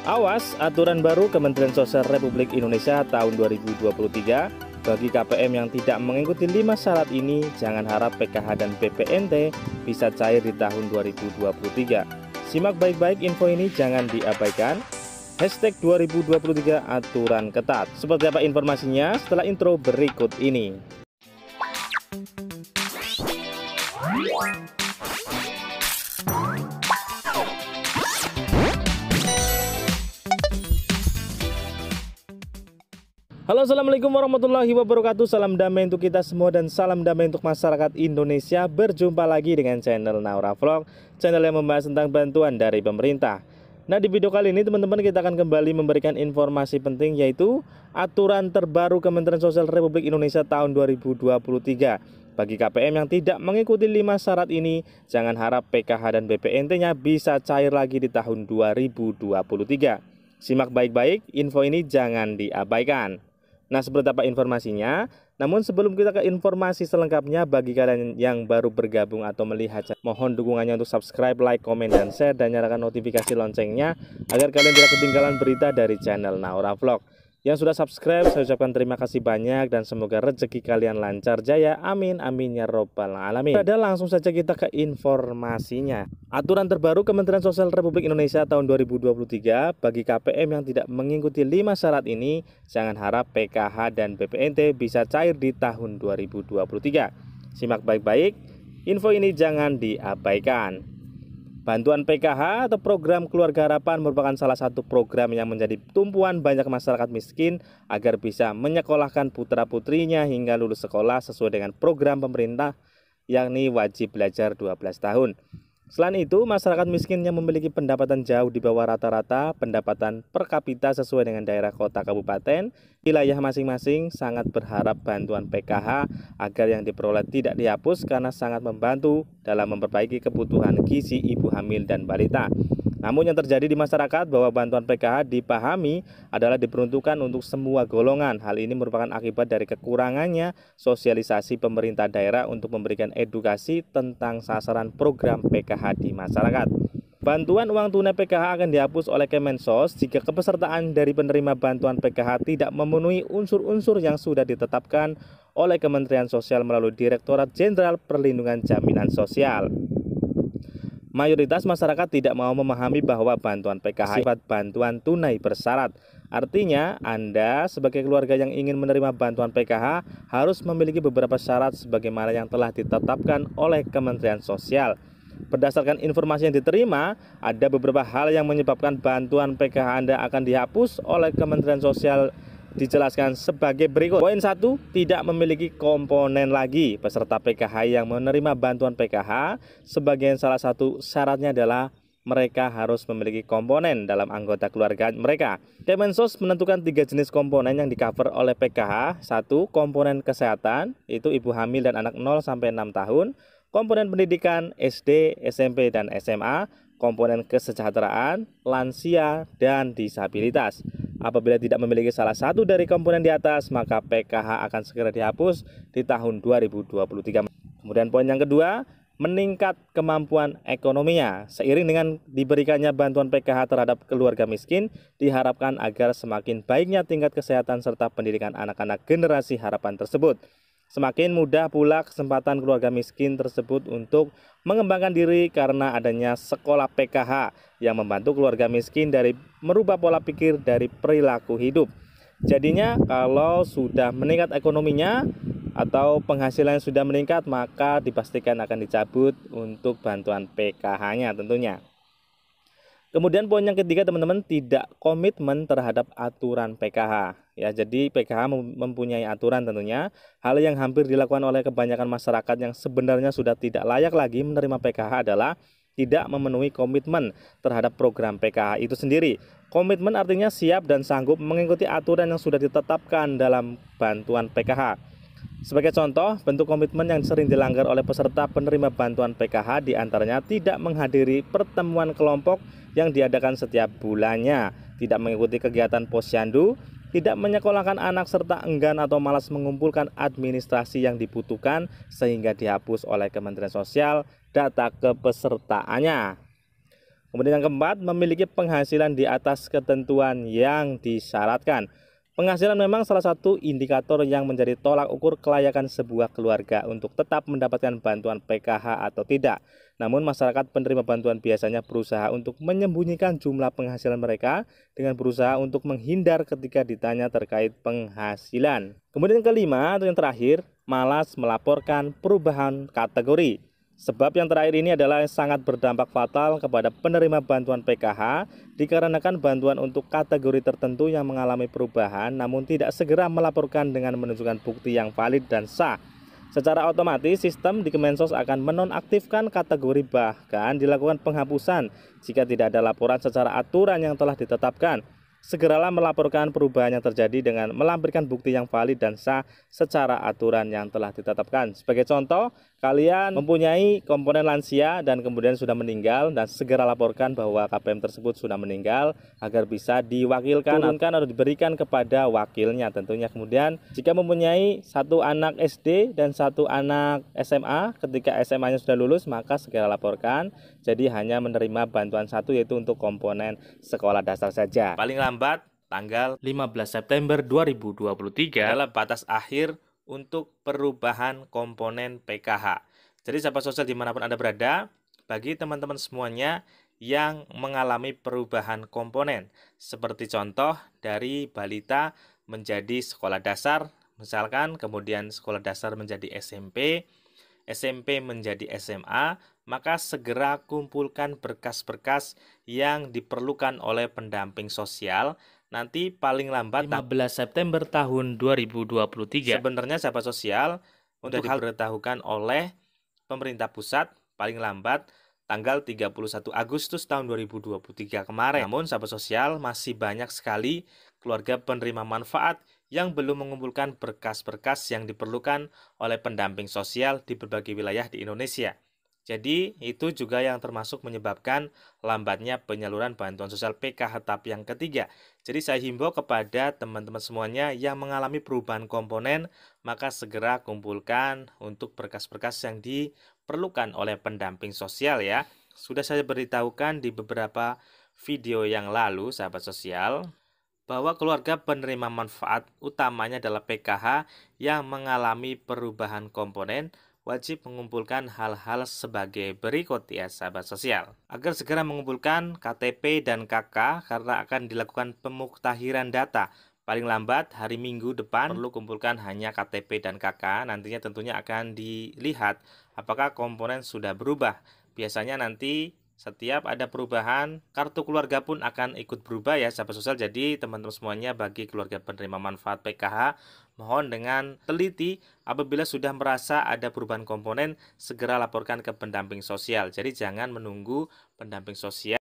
Awas, aturan baru Kementerian Sosial Republik Indonesia tahun 2023 bagi KPM yang tidak mengikuti 5 syarat ini, jangan harap PKH dan BPNT bisa cair di tahun 2023. Simak baik-baik info ini, jangan diabaikan. Hashtag 2023 aturan ketat. Seperti apa informasinya setelah intro berikut ini. Halo, assalamualaikum warahmatullahi wabarakatuh. Salam damai untuk kita semua dan salam damai untuk masyarakat Indonesia. Berjumpa lagi dengan channel Naura Vlog, channel yang membahas tentang bantuan dari pemerintah. Nah, di video kali ini teman-teman kita akan kembali memberikan informasi penting, yaitu aturan terbaru Kementerian Sosial Republik Indonesia tahun 2023. Bagi KPM yang tidak mengikuti 5 syarat ini, jangan harap PKH dan BPNT-nya bisa cair lagi di tahun 2023. Simak baik-baik, info ini jangan diabaikan. Nah, seperti apa informasinya? Namun sebelum kita ke informasi selengkapnya, bagi kalian yang baru bergabung atau melihat, mohon dukungannya untuk subscribe, like, komen, dan share, dan nyalakan notifikasi loncengnya agar kalian tidak ketinggalan berita dari channel Naura Vlog. Yang sudah subscribe, saya ucapkan terima kasih banyak dan semoga rezeki kalian lancar jaya. Amin, amin ya robbal alamin. Ada langsung saja kita ke informasinya. Aturan terbaru Kementerian Sosial Republik Indonesia tahun 2023 bagi KPM yang tidak mengikuti 5 syarat ini, jangan harap PKH dan BPNT bisa cair di tahun 2023. Simak baik-baik, info ini jangan diabaikan. Bantuan PKH atau program Keluarga Harapan merupakan salah satu program yang menjadi tumpuan banyak masyarakat miskin agar bisa menyekolahkan putra-putrinya hingga lulus sekolah sesuai dengan program pemerintah, yakni wajib belajar 12 tahun. Selain itu, masyarakat miskin yang memiliki pendapatan jauh di bawah rata-rata pendapatan per kapita sesuai dengan daerah kota kabupaten, wilayah masing-masing sangat berharap bantuan PKH agar yang diperoleh tidak dihapus karena sangat membantu dalam memperbaiki kebutuhan gizi ibu hamil dan balita. Namun yang terjadi di masyarakat bahwa bantuan PKH dipahami adalah diperuntukkan untuk semua golongan. Hal ini merupakan akibat dari kekurangannya sosialisasi pemerintah daerah untuk memberikan edukasi tentang sasaran program PKH di masyarakat. Bantuan uang tunai PKH akan dihapus oleh Kemensos jika kepesertaan dari penerima bantuan PKH tidak memenuhi unsur-unsur yang sudah ditetapkan oleh Kementerian Sosial melalui Direktorat Jenderal Perlindungan Jaminan Sosial. Mayoritas masyarakat tidak mau memahami bahwa bantuan PKH sifat bantuan tunai bersyarat. Artinya, Anda sebagai keluarga yang ingin menerima bantuan PKH harus memiliki beberapa syarat sebagaimana yang telah ditetapkan oleh Kementerian Sosial. Berdasarkan informasi yang diterima, ada beberapa hal yang menyebabkan bantuan PKH Anda akan dihapus oleh Kementerian Sosial. Dijelaskan sebagai berikut. Poin 1, tidak memiliki komponen lagi. Peserta PKH yang menerima bantuan PKH, sebagian salah satu syaratnya adalah mereka harus memiliki komponen dalam anggota keluarga mereka. Kemensos menentukan 3 jenis komponen yang di-cover oleh PKH. 1. Komponen kesehatan, itu ibu hamil dan anak 0-6 tahun. Komponen pendidikan, SD, SMP, dan SMA. Komponen kesejahteraan, lansia, dan disabilitas. Apabila tidak memiliki salah satu dari komponen di atas, maka PKH akan segera dihapus di tahun 2023. Kemudian poin yang kedua, meningkat kemampuan ekonominya. Seiring dengan diberikannya bantuan PKH terhadap keluarga miskin, diharapkan agar semakin baiknya tingkat kesehatan serta pendidikan anak-anak generasi harapan tersebut. Semakin mudah pula kesempatan keluarga miskin tersebut untuk mengembangkan diri karena adanya sekolah PKH yang membantu keluarga miskin dari merubah pola pikir dari perilaku hidup. Jadinya kalau sudah meningkat ekonominya atau penghasilan sudah meningkat, maka dipastikan akan dicabut untuk bantuan PKH-nya tentunya. Kemudian poin yang ketiga teman-teman, tidak komitmen terhadap aturan PKH. Ya, jadi PKH mempunyai aturan tentunya. Hal yang hampir dilakukan oleh kebanyakan masyarakat yang sebenarnya sudah tidak layak lagi menerima PKH adalah tidak memenuhi komitmen terhadap program PKH itu sendiri. Komitmen artinya siap dan sanggup mengikuti aturan yang sudah ditetapkan dalam bantuan PKH. Sebagai contoh, bentuk komitmen yang sering dilanggar oleh peserta penerima bantuan PKH diantaranya tidak menghadiri pertemuan kelompok yang diadakan setiap bulannya, tidak mengikuti kegiatan posyandu, tidak menyekolahkan anak, serta enggan atau malas mengumpulkan administrasi yang dibutuhkan sehingga dihapus oleh Kementerian Sosial data kepesertaannya. Kemudian yang keempat, memiliki penghasilan di atas ketentuan yang disyaratkan. Penghasilan memang salah satu indikator yang menjadi tolak ukur kelayakan sebuah keluarga untuk tetap mendapatkan bantuan PKH atau tidak. Namun masyarakat penerima bantuan biasanya berusaha untuk menyembunyikan jumlah penghasilan mereka dengan berusaha untuk menghindar ketika ditanya terkait penghasilan. Kemudian yang kelima atau yang terakhir, malas melaporkan perubahan kategori. Sebab yang terakhir ini adalah sangat berdampak fatal kepada penerima bantuan PKH dikarenakan bantuan untuk kategori tertentu yang mengalami perubahan namun tidak segera melaporkan dengan menunjukkan bukti yang valid dan sah. Secara otomatis sistem di Kemensos akan menonaktifkan kategori, bahkan dilakukan penghapusan jika tidak ada laporan secara aturan yang telah ditetapkan. Segeralah melaporkan perubahan yang terjadi dengan melampirkan bukti yang valid dan sah secara aturan yang telah ditetapkan. Sebagai contoh, kalian mempunyai komponen lansia dan kemudian sudah meninggal, dan segera laporkan bahwa KPM tersebut sudah meninggal agar bisa diwakilkan, turunkan atau diberikan kepada wakilnya tentunya. Kemudian jika mempunyai satu anak SD dan satu anak SMA, ketika SMA-nya sudah lulus maka segera laporkan. Jadi hanya menerima bantuan satu, yaitu untuk komponen sekolah dasar saja. Paling lambat tanggal 15 September 2023 adalah batas akhir untuk perubahan komponen PKH. Jadi sahabat sosial dimanapun Anda berada, bagi teman-teman semuanya yang mengalami perubahan komponen, seperti contoh dari balita menjadi sekolah dasar, misalkan kemudian sekolah dasar menjadi SMP, SMP menjadi SMA, maka segera kumpulkan berkas-berkas yang diperlukan oleh pendamping sosial. Nanti paling lambat 15 September tahun 2023. Sebenarnya sahabat sosial untuk hal diberitahukan oleh pemerintah pusat paling lambat tanggal 31 Agustus tahun 2023 kemarin. Namun sahabat sosial, masih banyak sekali keluarga penerima manfaat yang belum mengumpulkan berkas-berkas yang diperlukan oleh pendamping sosial di berbagai wilayah di Indonesia. Jadi itu juga yang termasuk menyebabkan lambatnya penyaluran bantuan sosial PKH tahap yang ketiga. Jadi saya himbau kepada teman-teman semuanya yang mengalami perubahan komponen, maka segera kumpulkan untuk berkas-berkas yang diperlukan oleh pendamping sosial ya. Sudah saya beritahukan di beberapa video yang lalu sahabat sosial, bahwa keluarga penerima manfaat utamanya adalah PKH yang mengalami perubahan komponen wajib mengumpulkan hal-hal sebagai berikut ya sahabat sosial. Agar segera mengumpulkan KTP dan KK karena akan dilakukan pemuktahiran data. Paling lambat hari Minggu depan perlu kumpulkan hanya KTP dan KK. Nantinya tentunya akan dilihat apakah komponen sudah berubah. Biasanya nanti setiap ada perubahan, kartu keluarga pun akan ikut berubah ya sahabat sosial. Jadi teman-teman semuanya, bagi keluarga penerima manfaat PKH, mohon dengan teliti apabila sudah merasa ada perubahan komponen, segera laporkan ke pendamping sosial. Jadi jangan menunggu pendamping sosial